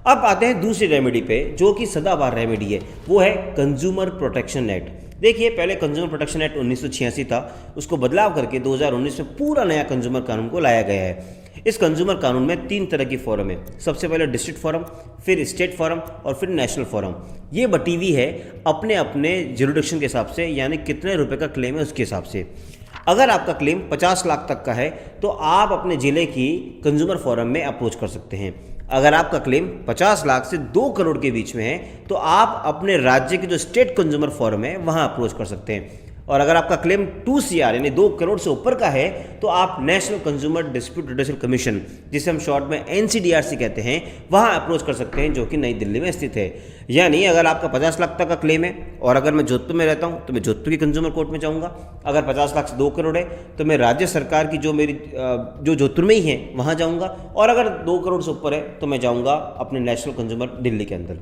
अब आते हैं दूसरी रेमेडी पे, जो कि सदाबहार रेमेडी है, वो है कंज्यूमर प्रोटेक्शन एक्ट। देखिए, पहले कंज्यूमर प्रोटेक्शन एक्ट 1986 था, उसको बदलाव करके 2019 में पूरा नया कंज्यूमर कानून को लाया गया है। इस कंज्यूमर कानून में 3 तरह की फोरम है। सबसे पहले डिस्ट्रिक्ट फोरम, फिर स्टेट फोरम और फिर नेशनल फोरम। ये बटी हुई है अपने अपने ज्यूरिडिक्शन के हिसाब से, यानी कितने रुपए का क्लेम है उसके हिसाब से। अगर आपका क्लेम 50 लाख तक का है तो आप अपने ज़िले की कंज्यूमर फोरम में अप्रोच कर सकते हैं। अगर आपका क्लेम 50 लाख से 2 करोड़ के बीच में है तो आप अपने राज्य की जो स्टेट कंज्यूमर फोरम है वहाँ अप्रोच कर सकते हैं। और अगर आपका क्लेम 2 CR यानी 2 करोड़ से ऊपर का है तो आप नेशनल कंज्यूमर डिस्प्यूट रिड्यूसल कमीशन, जिसे हम शॉर्ट में NCDRC कहते हैं, वहाँ अप्रोच कर सकते हैं, जो कि नई दिल्ली में स्थित है। यानी अगर आपका 50 लाख तक का क्लेम है और अगर मैं जोधपुर में रहता हूँ तो मैं जोधपुर की कंज्यूमर कोर्ट में जाऊँगा। अगर 50 लाख से 2 करोड़ है तो मैं राज्य सरकार की जो जोधपुर में ही है वहाँ जाऊँगा। और अगर 2 करोड़ से ऊपर है तो मैं जाऊँगा अपने नेशनल कंज्यूमर दिल्ली के अंदर।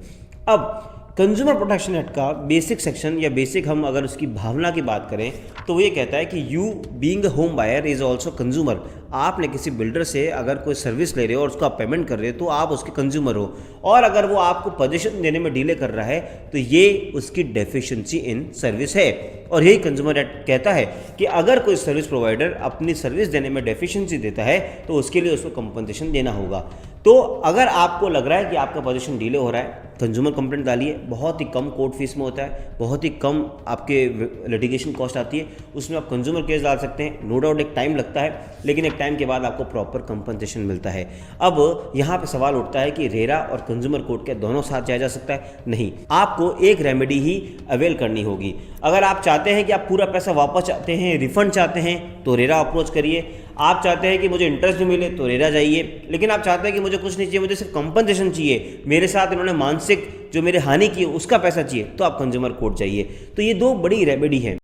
अब कंज्यूमर प्रोटेक्शन एक्ट का बेसिक सेक्शन या बेसिक हम अगर उसकी भावना की बात करें तो वो ये कहता है कि you being a home buyer is also consumer. आपने किसी बिल्डर से अगर कोई सर्विस ले रहे हो और उसको आप पेमेंट कर रहे हो तो आप उसके कंज्यूमर हो, और अगर वो आपको पोजीशन देने में डिले कर रहा है तो ये उसकी डेफिशिएंसी इन सर्विस है। और यही कंज्यूमर एक्ट कहता है कि अगर कोई सर्विस प्रोवाइडर अपनी सर्विस देने में डेफिशिएंसी देता है तो उसके लिए उसको कंपनसेशन देना होगा। तो अगर आपको लग रहा है कि आपका पोजीशन डिले हो रहा है, कंज्यूमर कंप्लेंट डालिए। बहुत ही कम कोर्ट फीस में होता है, बहुत ही कम आपके लिटिगेशन कॉस्ट आती है, उसमें आप कंज्यूमर केस डाल सकते हैं। नो डाउट एक टाइम लगता है, लेकिन एक टाइम के बाद आपको प्रॉपर कंपनसेशन मिलता है। अब यहाँ पे सवाल उठता है कि रेरा और कंज्यूमर कोर्ट के दोनों साथ जाया जा सकता है? नहीं, आपको एक रेमेडी ही अवेल करनी होगी। अगर आप चाहते हैं कि आप पूरा पैसा वापस चाहते हैं, रिफंड चाहते हैं, तो रेरा अप्रोच करिए। आप चाहते हैं कि मुझे इंटरेस्ट भी मिले तो रेरा जाइए। लेकिन आप चाहते हैं कि मुझे कुछ नहीं चाहिए, मुझे सिर्फ कंपनसेशन चाहिए, मेरे साथ इन्होंने मानसिक जो मेरे हानि की उसका पैसा चाहिए, तो आप कंज्यूमर कोर्ट जाइए। तो ये 2 बड़ी रेमेडी हैं।